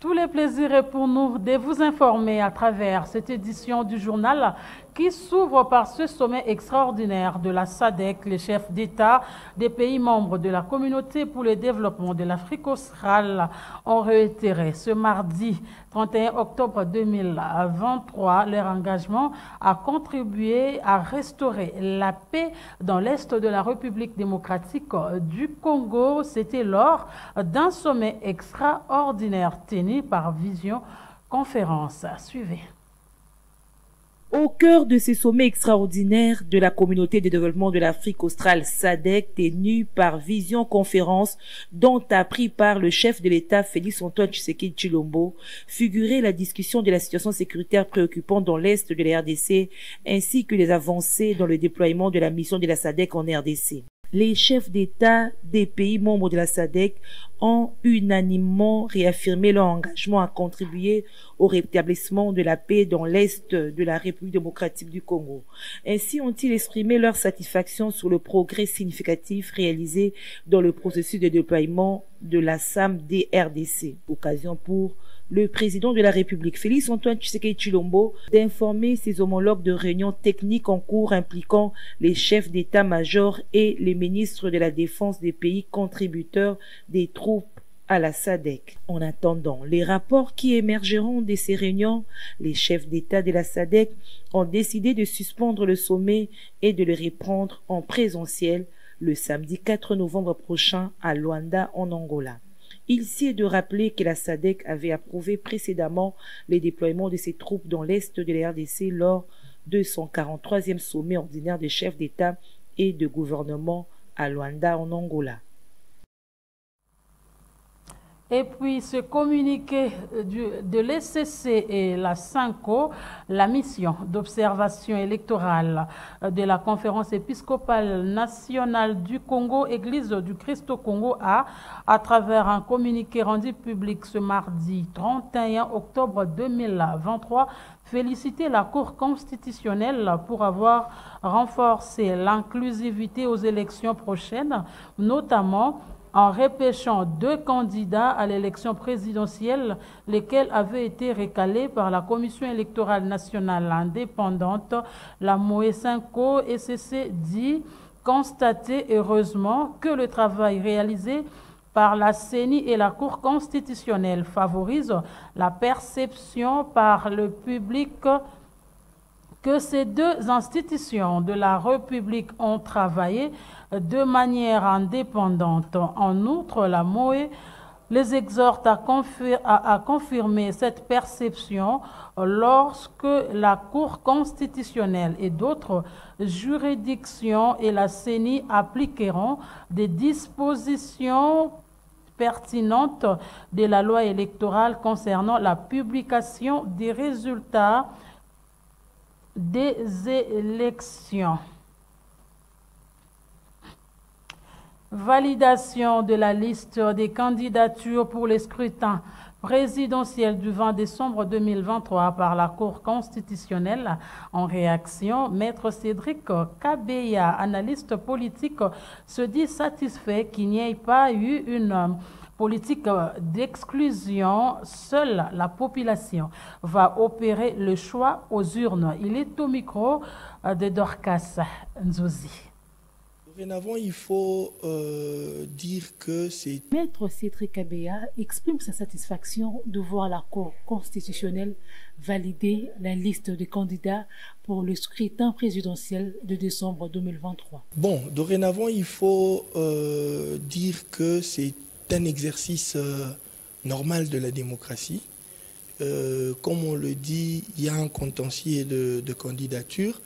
Tous les plaisirs est pour nous de vous informer à travers cette édition du journal qui s'ouvre par ce sommet extraordinaire de la SADC. Les chefs d'État des pays membres de la communauté pour le développement de l'Afrique australe ont réitéré ce mardi 31 octobre 2023 leur engagement à contribuer à restaurer la paix dans l'Est de la République démocratique du Congo. C'était lors d'un sommet extraordinaire tenu par Vision Conférence. Suivez. Au cœur de ces sommets extraordinaires de la communauté de développement de l'Afrique australe SADC, tenu par Vision Conférence, dont a pris part le chef de l'État Félix-Antoine Tshisekedi Tshilombo, figurait la discussion de la situation sécuritaire préoccupante dans l'Est de la RDC, ainsi que les avancées dans le déploiement de la mission de la SADC en RDC. Les chefs d'État des pays membres de la SADC ont unanimement réaffirmé leur engagement à contribuer au rétablissement de la paix dans l'Est de la République démocratique du Congo. Ainsi ont-ils exprimé leur satisfaction sur le progrès significatif réalisé dans le processus de déploiement de la SAM-DRDC. Occasion pour le président de la République, Félix-Antoine Tshisekedi Tshilombo, d'informer ses homologues de réunions techniques en cours impliquant les chefs d'état-major et les ministres de la Défense des pays contributeurs des troupes à la SADC. En attendant les rapports qui émergeront de ces réunions, les chefs d'État de la SADC ont décidé de suspendre le sommet et de le reprendre en présentiel le samedi 4 novembre prochain à Luanda, en Angola. Il est de rappeler que la SADC avait approuvé précédemment les déploiements de ses troupes dans l'Est de la RDC lors de son 43e sommet ordinaire des chefs d'État et de gouvernement à Luanda, en Angola. Et puis, ce communiqué de l'ECC et la SANCO, la mission d'observation électorale de la Conférence épiscopale nationale du Congo, Église du Christ au Congo, à travers un communiqué rendu public ce mardi 31 octobre 2023, félicité la Cour constitutionnelle pour avoir renforcé l'inclusivité aux élections prochaines, notamment en repêchant 2 candidats à l'élection présidentielle, lesquels avaient été recalés par la Commission électorale nationale indépendante, la MOE-SANCO. ECC dit constater heureusement que le travail réalisé par la CENI et la Cour constitutionnelle favorise la perception par le public que ces 2 institutions de la République ont travaillé de manière indépendante. En outre, la MOE les exhorte à confirmer cette perception lorsque la Cour constitutionnelle et d'autres juridictions et la CENI appliqueront des dispositions pertinentes de la loi électorale concernant la publication des résultats des élections. Validation de la liste des candidatures pour les scrutins présidentiels du 20 décembre 2023 par la Cour constitutionnelle. En réaction, Maître Cédric Kabeya, analyste politique, se dit satisfait qu'il n'y ait pas eu une politique d'exclusion. Seule la population va opérer le choix aux urnes. Il est au micro de Dorcas Nzouzi. Dorénavant, il faut dire que c'est... Maître Cédric Kabeya exprime sa satisfaction de voir la Cour constitutionnelle valider la liste des candidats pour le scrutin présidentiel de décembre 2023. Bon, dorénavant, il faut dire que c'est un exercice normal de la démocratie. Comme on le dit, il y a un contentieux de candidature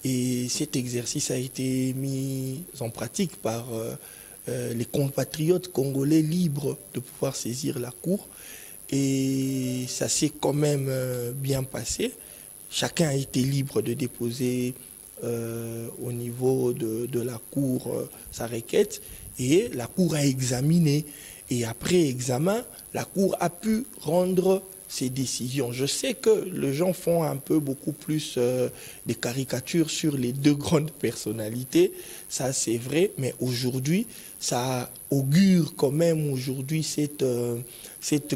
et cet exercice a été mis en pratique par les compatriotes congolais libres de pouvoir saisir la Cour. Et ça s'est quand même bien passé. Chacun a été libre de déposer au niveau de la Cour sa requête et la Cour a examiné. Et après examen, la Cour a pu rendre ces décisions. Je sais que les gens font un peu beaucoup plus des caricatures sur les deux grandes personnalités, ça c'est vrai, mais aujourd'hui, ça augure quand même aujourd'hui cette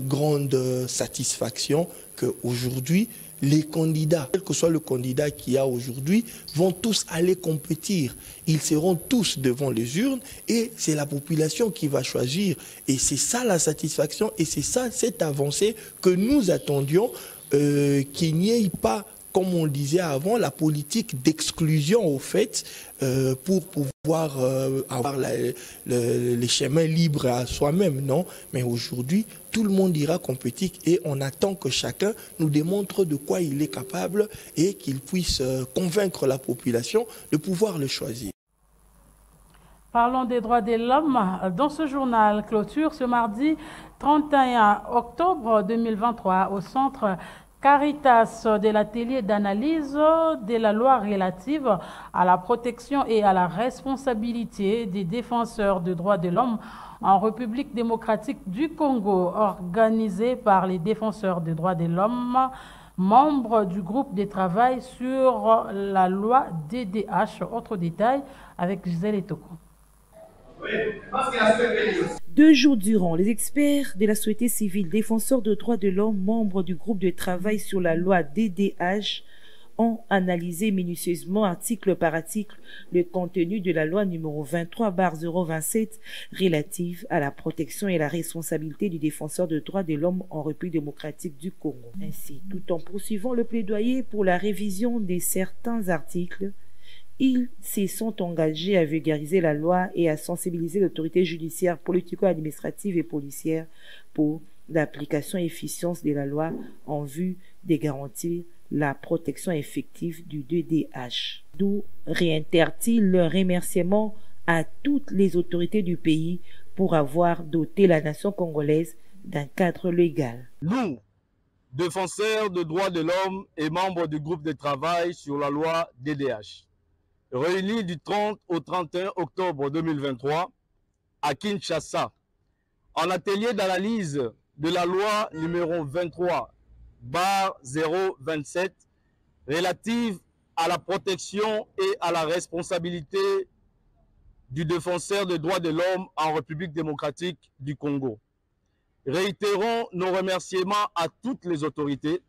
grande satisfaction qu'aujourd'hui, les candidats, quel que soit le candidat qu'il y a aujourd'hui, vont tous aller compétir. Ils seront tous devant les urnes et c'est la population qui va choisir. Et c'est ça la satisfaction et c'est ça cette avancée que nous attendions, qu'il n'y ait pas, comme on le disait avant, la politique d'exclusion au fait pour pouvoir avoir les chemins libres à soi-même, non? Mais aujourd'hui, tout le monde ira compétir et on attend que chacun nous démontre de quoi il est capable et qu'il puisse convaincre la population de pouvoir le choisir. Parlons des droits de l'homme. Dans ce journal clôture ce mardi 31 octobre 2023 au centre Caritas de l'atelier d'analyse de la loi relative à la protection et à la responsabilité des défenseurs des droits de l'homme en République démocratique du Congo, organisé par les défenseurs des droits de l'homme, membres du groupe de travail sur la loi DDH. Autre détail avec Gisèle Etoko. 2 jours durant, les experts de la société civile, défenseurs de droits de l'homme, membres du groupe de travail sur la loi DDH, ont analysé minutieusement, article par article, le contenu de la loi numéro 23/027 relative à la protection et la responsabilité du défenseur de droits de l'homme en République démocratique du Congo. Ainsi, tout en poursuivant le plaidoyer pour la révision de certains articles, ils se sont engagés à vulgariser la loi et à sensibiliser l'autorité judiciaire, politico-administrative et policière pour l'application efficiente de la loi en vue de garantir la protection effective du DDH. D'où réitèrent-ils leur remerciement à toutes les autorités du pays pour avoir doté la nation congolaise d'un cadre légal. Nous, défenseurs des droits de l'homme et membres du groupe de travail sur la loi DDH, réunis du 30 au 31 octobre 2023 à Kinshasa, en atelier d'analyse de la loi numéro 23/027 relative à la protection et à la responsabilité du défenseur des droits de l'homme en République démocratique du Congo. Réitérons nos remerciements à toutes les autorités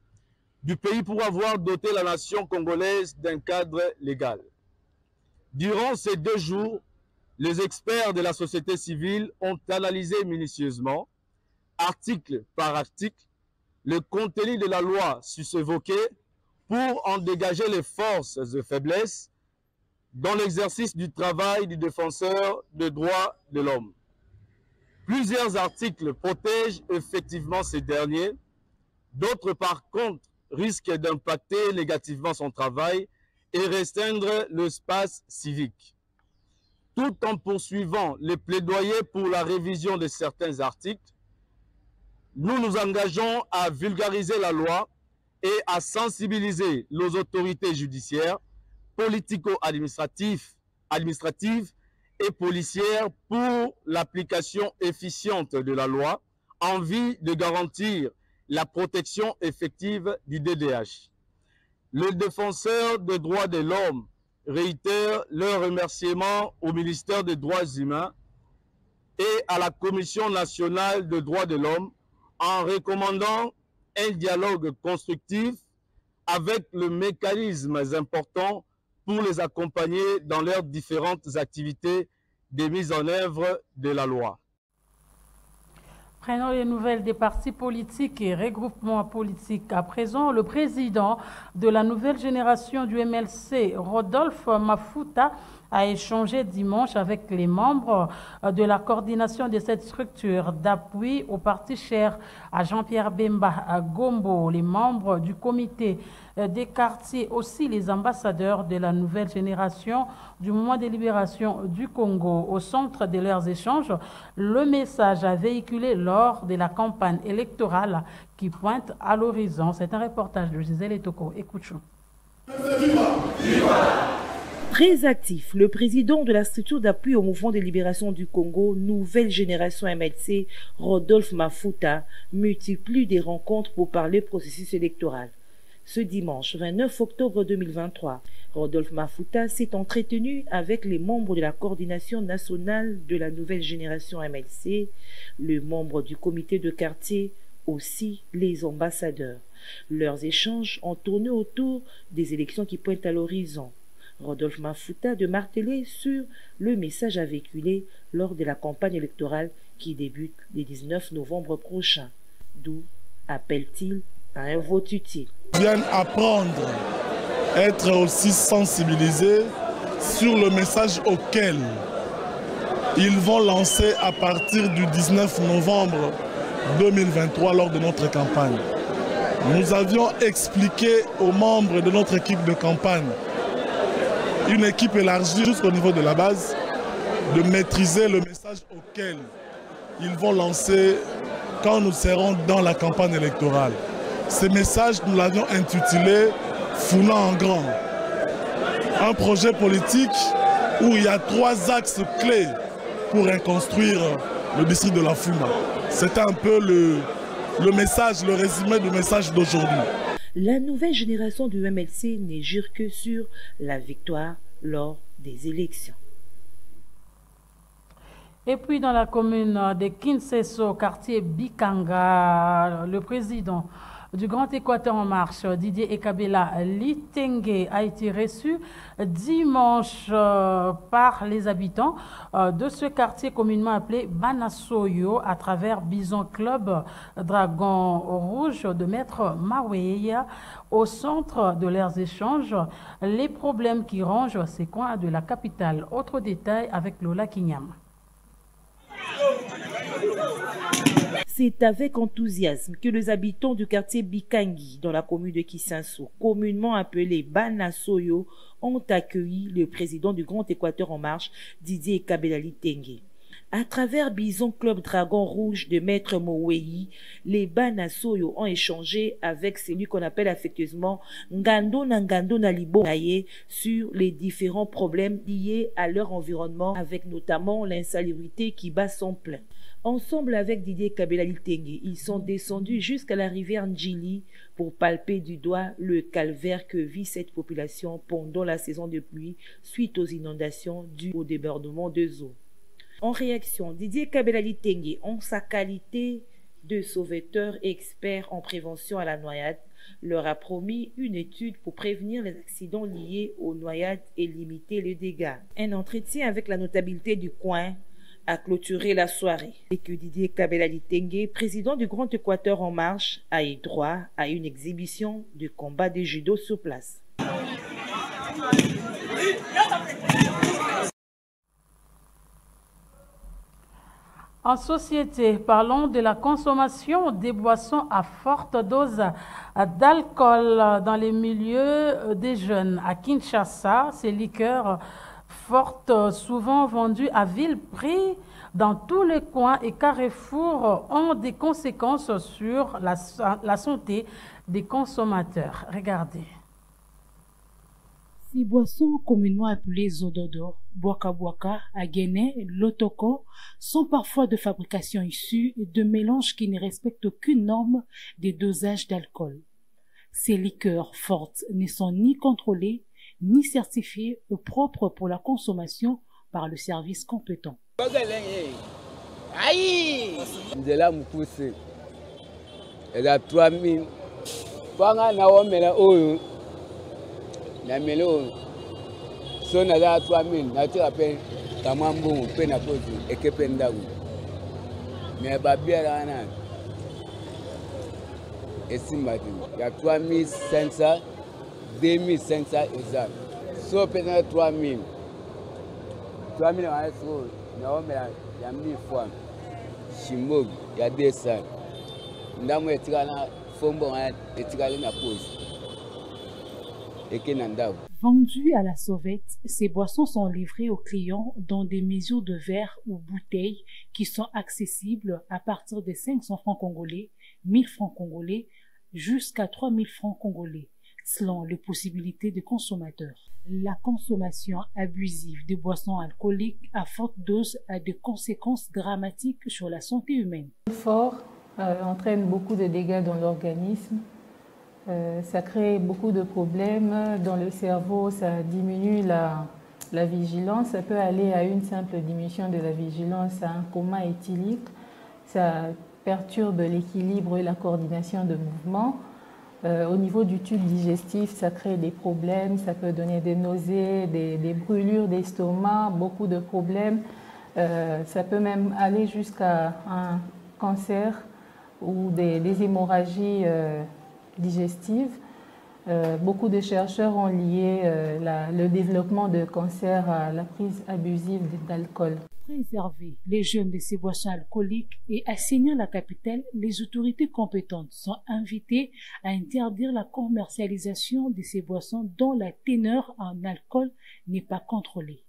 du pays pour avoir doté la nation congolaise d'un cadre légal. Durant ces 2 jours, les experts de la société civile ont analysé minutieusement, article par article, le contenu de la loi sus-évoquée pour en dégager les forces et faiblesses dans l'exercice du travail du défenseur des droits de l'homme. Plusieurs articles protègent effectivement ces derniers, d'autres par contre risquent d'impacter négativement son travail et restreindre l'espace civique. Tout en poursuivant les plaidoyers pour la révision de certains articles, nous nous engageons à vulgariser la loi et à sensibiliser les autorités judiciaires, politico-administratives et policières pour l'application efficiente de la loi en vue de garantir la protection effective du DDH. Les défenseurs des droits de l'homme réitèrent leur remerciement au ministère des Droits humains et à la Commission nationale des droits de l'homme en recommandant un dialogue constructif avec les mécanismes importants pour les accompagner dans leurs différentes activités de mise en œuvre de la loi. Prenons les nouvelles des partis politiques et regroupements politiques. À présent, le président de la nouvelle génération du MLC, Rodolphe Mafuta, a échangé dimanche avec les membres de la coordination de cette structure d'appui au parti cher à Jean-Pierre Bemba à Gombo, les membres du comité des quartiers, aussi les ambassadeurs de la nouvelle génération du mouvement de libération du Congo. Au centre de leurs échanges, le message a véhiculé lors de la campagne électorale qui pointe à l'horizon. C'est un reportage de Gisèle Etoko. Écoutons. Très actif, le président de la structure d'appui au mouvement de libération du Congo, Nouvelle Génération MLC, Rodolphe Mafuta, multiplie des rencontres pour parler processus électoral. Ce dimanche 29 octobre 2023, Rodolphe Mafuta s'est entretenu avec les membres de la coordination nationale de la Nouvelle Génération MLC, les membres du comité de quartier, aussi les ambassadeurs. Leurs échanges ont tourné autour des élections qui pointent à l'horizon. Rodolphe Mafuta de marteler sur le message à véhiculer lors de la campagne électorale qui débute le 19 novembre prochain. D'où appelle-t-il à un vote utile. Ils viennent apprendre, être aussi sensibilisés sur le message auquel ils vont lancer à partir du 19 novembre 2023 lors de notre campagne. Nous avions expliqué aux membres de notre équipe de campagne, une équipe élargie jusqu'au niveau de la base, de maîtriser le message auquel ils vont lancer quand nous serons dans la campagne électorale. Ce message, nous l'avions intitulé « Founa en grand ». Un projet politique où il y a 3 axes clés pour reconstruire le district de la Founa. C'était un peu le message, le résumé du message d'aujourd'hui. La nouvelle génération du MLC ne jure que sur la victoire lors des élections. Et puis dans la commune de Kinseso, quartier Bikanga, le président du Grand Équateur en marche, Didier Ekabela Litengue, a été reçu dimanche par les habitants de ce quartier communément appelé Banasoyo à travers Bison Club Dragon Rouge de Maître Maweya au centre de leurs échanges, les problèmes qui rongent ces coins de la capitale. Autre détail avec Lola Kinyam. C'est avec enthousiasme que les habitants du quartier Bikangi, dans la commune de Kisanso, communément appelé Banasoyo, ont accueilli le président du Grand Équateur en marche, Didier Ekabela Litengue. À travers Bison Club Dragon Rouge de Maître Moweyi, les Banasoyo ont échangé avec celui qu'on appelle affectueusement Ngando Nalibo Naye sur les différents problèmes liés à leur environnement, avec notamment l'insalubrité qui bat son plein. Ensemble avec Didier Ekabela Litengue, ils sont descendus jusqu'à la rivière Ndjili pour palper du doigt le calvaire que vit cette population pendant la saison de pluie suite aux inondations dues au débordement de eaux. En réaction, Didier Ekabela Litengue, en sa qualité de sauveteur et expert en prévention à la noyade, leur a promis une étude pour prévenir les accidents liés aux noyades et limiter les dégâts. Un entretien avec la notabilité du coin a clôturé la soirée et que Didier Ekabela Litengue, président du Grand Équateur en marche, a eu droit à une exhibition de combat de judo sur place. En société, parlons de la consommation des boissons à forte dose d'alcool dans les milieux des jeunes. À Kinshasa, ces liqueurs fortes, souvent vendues à vil prix dans tous les coins et carrefours, ont des conséquences sur la santé des consommateurs. Regardez. Ces boissons, communément appelées zododo, boaka, aguené, lotoko, sont parfois de fabrication issue de mélanges qui ne respectent aucune norme des dosages d'alcool. Ces liqueurs fortes ne sont ni contrôlées, ni certifiées ou propres pour la consommation par le service compétent. na melo so na la 3000 na tu appelle kamambo pe na kozi ekependa wu me ba biara na esimbati ya 3500 2500 exact so pe na 3000 na so na o me ya 1000 fois shimog ya 200 ndamo etika na fombo etika na pause. Vendues à la sauvette, ces boissons sont livrées aux clients dans des mesures de verre ou bouteilles qui sont accessibles à partir de 500 francs congolais, 1000 francs congolais, jusqu'à 3000 francs congolais. selon les possibilités des consommateurs. La consommation abusive de boissons alcooliques à forte dose a des conséquences dramatiques sur la santé humaine. Fort entraîne beaucoup de dégâts dans l'organisme. Ça crée beaucoup de problèmes dans le cerveau, ça diminue la vigilance, ça peut aller à une simple diminution de la vigilance, à un coma éthylique, ça perturbe l'équilibre et la coordination de mouvements. Au niveau du tube digestif, ça crée des problèmes, ça peut donner des nausées, des brûlures d'estomac, beaucoup de problèmes. Ça peut même aller jusqu'à un cancer ou des hémorragies digestives. Beaucoup de chercheurs ont lié le développement de cancer à la prise abusive d'alcool. Préserver les jeunes de ces boissons alcooliques et assainir la capitale, les autorités compétentes sont invitées à interdire la commercialisation de ces boissons dont la teneur en alcool n'est pas contrôlée.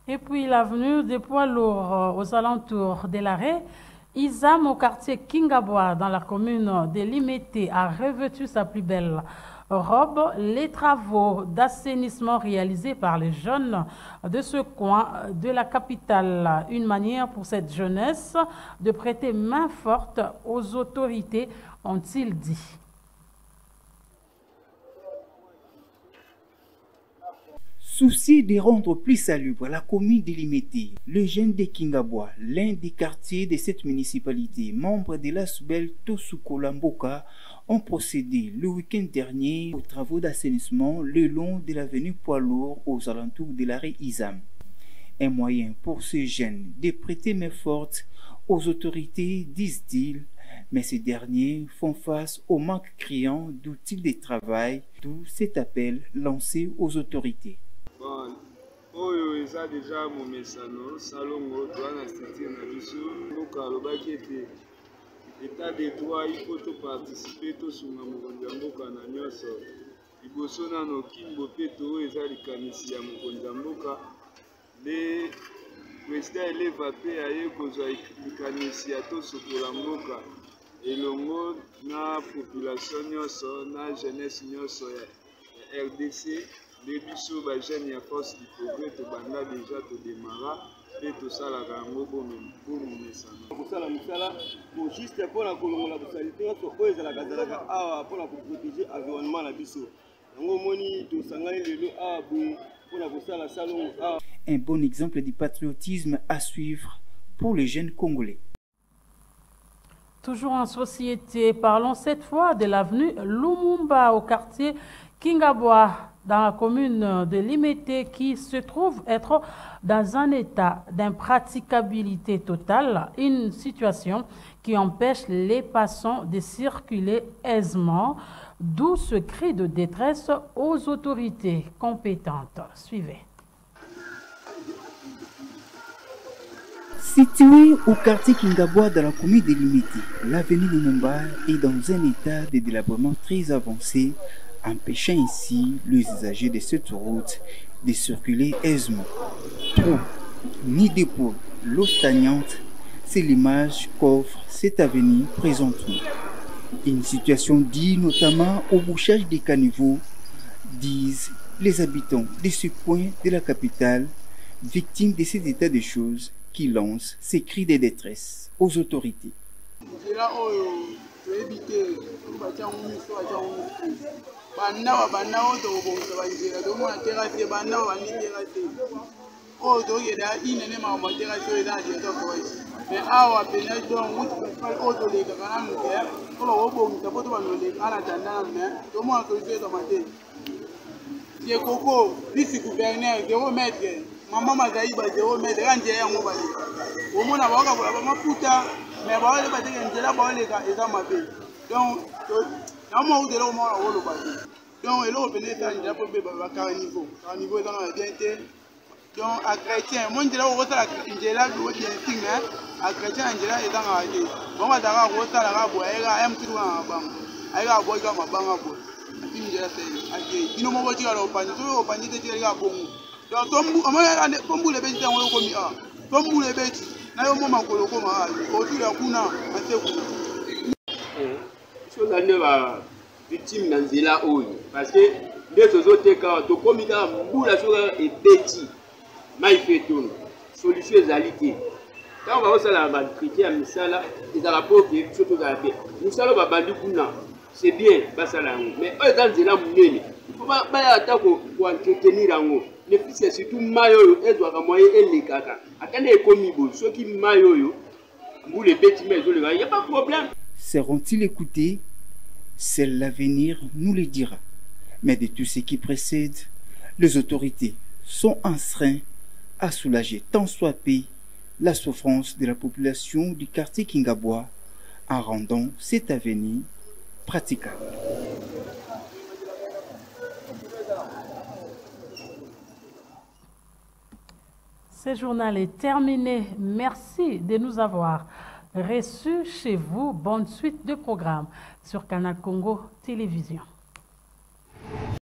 Et puis l'avenue des poids lourds aux alentours de l'arrêt, Isam au quartier Kingabois dans la commune de Limete a revêtu sa plus belle robe. Les travaux d'assainissement réalisés par les jeunes de ce coin de la capitale, une manière pour cette jeunesse de prêter main forte aux autorités, ont-ils dit. Souci de rendre plus salubre la commune de Limete, le jeune de Kingabois, l'un des quartiers de cette municipalité, membre de l'ASBEL Tosuko Lamboka, ont procédé le week-end dernier aux travaux d'assainissement le long de l'avenue Poids-Lourd aux alentours de l'arrêt Isam. Un moyen pour ces jeunes de prêter main forte aux autorités, disent-ils, mais ces derniers font face au manque criant d'outils de travail, d'où cet appel lancé aux autorités. Oyo eza déjà momesano salongo doana structure na biso mboka alobaki ete état de droit il faut participer tosunga mokonzi ya mboka na nyonso liboso nano kimbo mpe to eza likanisi ya mokonzi ya mboka le président eleva mpe aye kozwa likanisi ya tosukola mboka elongo na population nyonso na jeunesse nyonso ya RDC. Les biso ba jeune ya force du progrès to banda déjà to démarra et to sala rango bon mesana ko sala misala pour juste pour la kolongola ko salite to ko ezala kazalaka awa pour la protéger environnement na biso ngo moni to sangani lelo awa pour la ko sala salon awa. Un bon exemple du patriotisme à suivre pour les jeunes congolais. Toujours en société, parlons cette fois de l'avenue Lumumba au quartier Kingabois dans la commune de Limete qui se trouve être dans un état d'impraticabilité totale, une situation qui empêche les passants de circuler aisément, d'où ce cri de détresse aux autorités compétentes. Suivez. Situé au quartier Kingabois dans la commune de Limete, l'avenue Lumumba est dans un état de délabrement très avancé, empêchant ainsi les usagers de cette route de circuler aisément. Trop, ni dépôt, l'eau stagnante, c'est l'image qu'offre cette avenue présentement. Une situation due notamment au bouchage des caniveaux, disent les habitants de ce coin de la capitale, victimes de cet état de choses qui lancent ces cris de détresse aux autorités. Banda oto bonga banjira do mona terrasse banda bani terrasse o do yeda inene ma mo terrasse eda je to ko mais awa pena do o to le kana mu ke o bonga poto bano le ala tanda me do mo ko je to mate ye koko bisi gouverneur je remettre mama mazaiba je remettre anje ya mo bali o mona ba ka ba maputa mais ba le ba te njela ba le ka eza mabe donc donc il est revenu dans le pour niveau dans la bien donc à chrétien mon dieu au rota ingela do bien ting à chrétien ingela est dans la vie bon va dara rota la rabo era m3 ba ai ga boy ga mabanga bo ingela c'est ake ino mo boji ga lo pani to pani te ga bongo donc tombu amaya tombu le beti tango ko mi a tombu le beti na yo mo makolo ko ma o tu la kuna ate ku so la ne ba victime na nzela oyo parce que nde tozoteka tokomi kaka mbula so kaka ebeti mai fe tono solution ezali te ntango bakosala bakrite ya misala ezalaka mpo ke biso tozala te misala oyo babandi kuna c'est bien basala yango mais oyo eza nzela monene ifo baya ata koentretenir yango ne puisque surtout mai oyo ezwaka moye elekaka atande ekomi boye soki mai oyo mbula ebeti mai ezoleka y a pas de problème. Seront-ils écoutés? Seul l'avenir nous le dira. Mais de tout ce qui précède, les autorités sont astreintes à soulager tant soit peu la souffrance de la population du quartier Kingabwa en rendant cet avenir praticable. Ce journal est terminé. Merci de nous avoir reçus chez vous. Bonne suite de programmes sur Canal Congo Télévision.